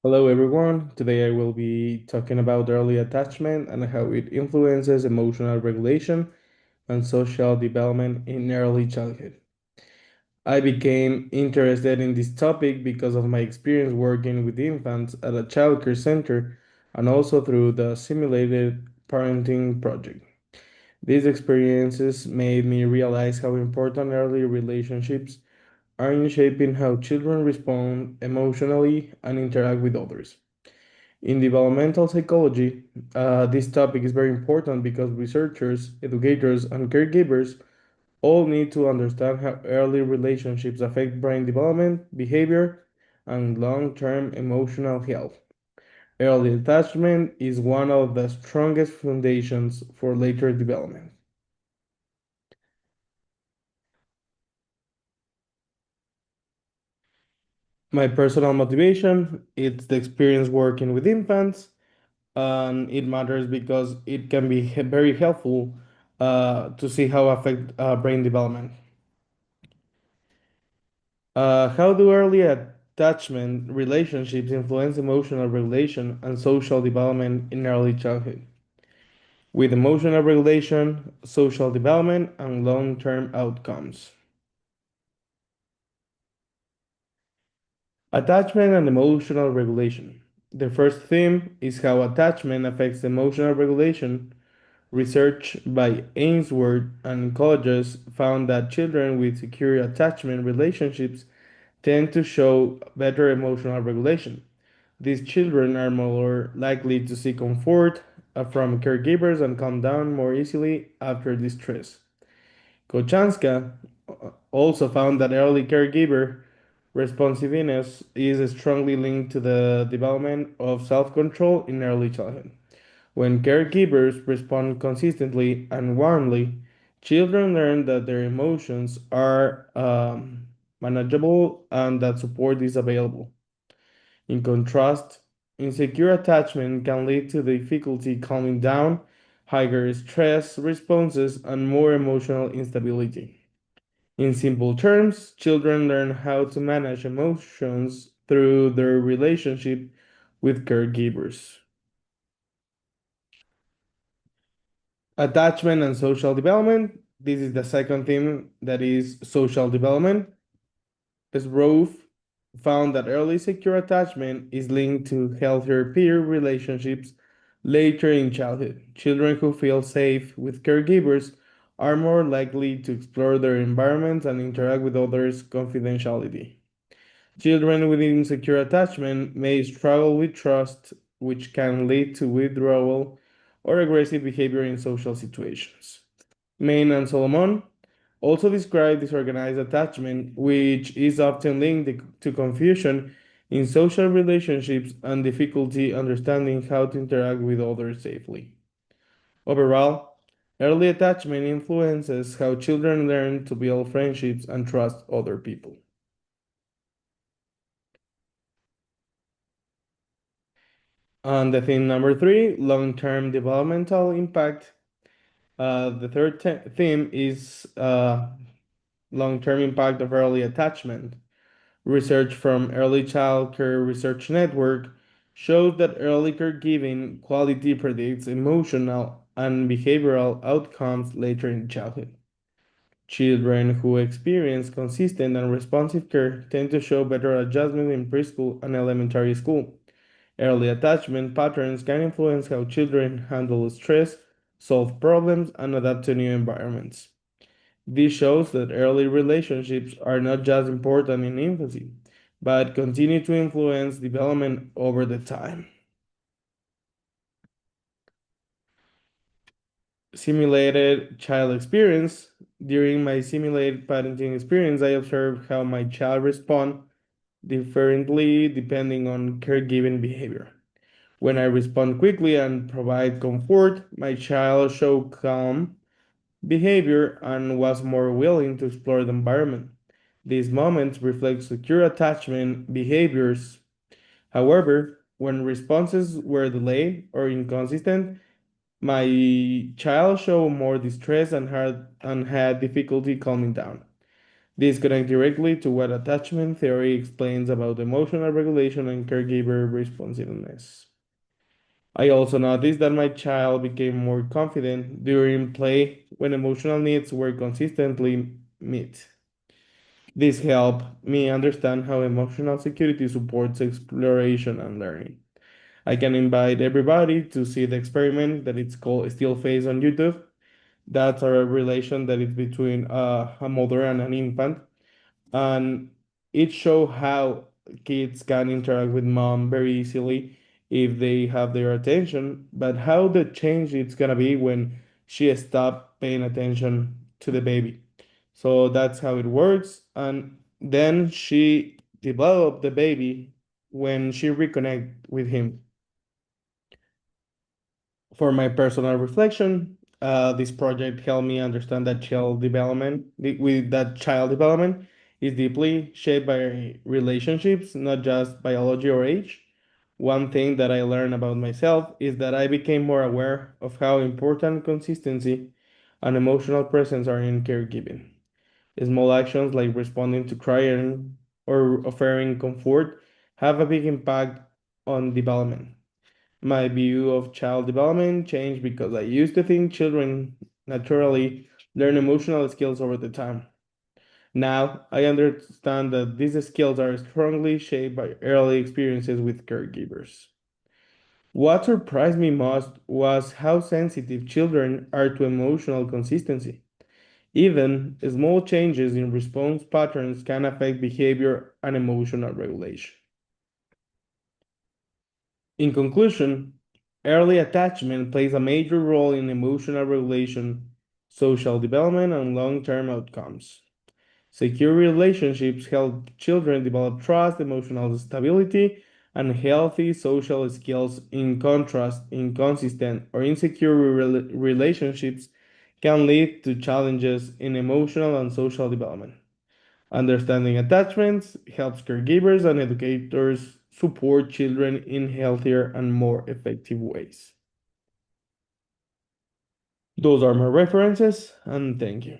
Hello, everyone. Today I will be talking about early attachment and how it influences emotional regulation and social development in early childhood. I became interested in this topic because of my experience working with infants at a childcare center and also through the simulated parenting project. These experiences made me realize how important early relationships are in shaping how children respond emotionally and interact with others. In developmental psychology, this topic is very important because researchers, educators, and caregivers all need to understand how early relationships affect brain development, behavior, and long term emotional health. Early attachment is one of the strongest foundations for later development. My personal motivation is the experience working with infants, and it matters because it can be very helpful to see how affect brain development. How do early attachment relationships influence emotional regulation and social development in early childhood? With emotional regulation, social development, and long-term outcomes. Attachment and emotional regulation. The first theme is how attachment affects emotional regulation. Research by Ainsworth and colleagues found that children with secure attachment relationships tend to show better emotional regulation. These children are more likely to seek comfort from caregivers and calm down more easily after distress. Kochanska also found that early caregiver responsiveness is strongly linked to the development of self control in early childhood. When caregivers respond consistently and warmly, children learn that their emotions are manageable and that support is available. In contrast, insecure attachment can lead to difficulty calming down, higher stress responses, and more emotional instability. In simple terms, children learn how to manage emotions through their relationship with caregivers. Attachment and social development. This is the second theme that is social development. Srouf found that early secure attachment is linked to healthier peer relationships later in childhood. Children who feel safe with caregivers are more likely to explore their environments and interact with others confidentiality. Children with insecure attachment may struggle with trust, which can lead to withdrawal or aggressive behavior in social situations. Main and Solomon also describe disorganized attachment, which is often linked to confusion in social relationships and difficulty understanding how to interact with others safely. Overall, early attachment influences how children learn to build friendships and trust other people. And the theme number three, long-term developmental impact. The third theme is long-term impact of early attachment. Research from Early Child Care Research Network shows that early caregiving quality predicts emotional and behavioral outcomes later in childhood. Children who experience consistent and responsive care tend to show better adjustment in preschool and elementary school. Early attachment patterns can influence how children handle stress, solve problems, and adapt to new environments. This shows that early relationships are not just important in infancy, but continue to influence development over the time. Simulated child experience. During my simulated parenting experience, I observed how my child responds differently depending on caregiving behavior. When I respond quickly and provide comfort, my child showed calm behavior and was more willing to explore the environment. These moments reflect secure attachment behaviors. However, when responses were delayed or inconsistent, my child showed more distress and had difficulty calming down. This connects directly to what attachment theory explains about emotional regulation and caregiver responsiveness. I also noticed that my child became more confident during play when emotional needs were consistently met. This helped me understand how emotional security supports exploration and learning. I can invite everybody to see the experiment that it's called Still Face on YouTube. That's a relation that is between a mother and an infant, and it shows how kids can interact with mom very easily if they have their attention, but how the change it's gonna be when she stop paying attention to the baby. So that's how it works, and then she developed the baby when she reconnect with him. For my personal reflection, this project helped me understand that child development is deeply shaped by relationships, not just biology or age. One thing that I learned about myself is that I became more aware of how important consistency and emotional presence are in caregiving. Small actions like responding to crying or offering comfort have a big impact on development. My view of child development changed because I used to think children naturally learn emotional skills over the time. Now, I understand that these skills are strongly shaped by early experiences with caregivers. What surprised me most was how sensitive children are to emotional consistency. Even small changes in response patterns can affect behavior and emotional regulation. In conclusion, early attachment plays a major role in emotional regulation, social development, and long term outcomes. Secure relationships help children develop trust, emotional stability, and healthy social skills. In contrast, inconsistent or insecure relationships can lead to challenges in emotional and social development. Understanding attachments helps caregivers and educators support children in healthier and more effective ways. Those are my references, and thank you.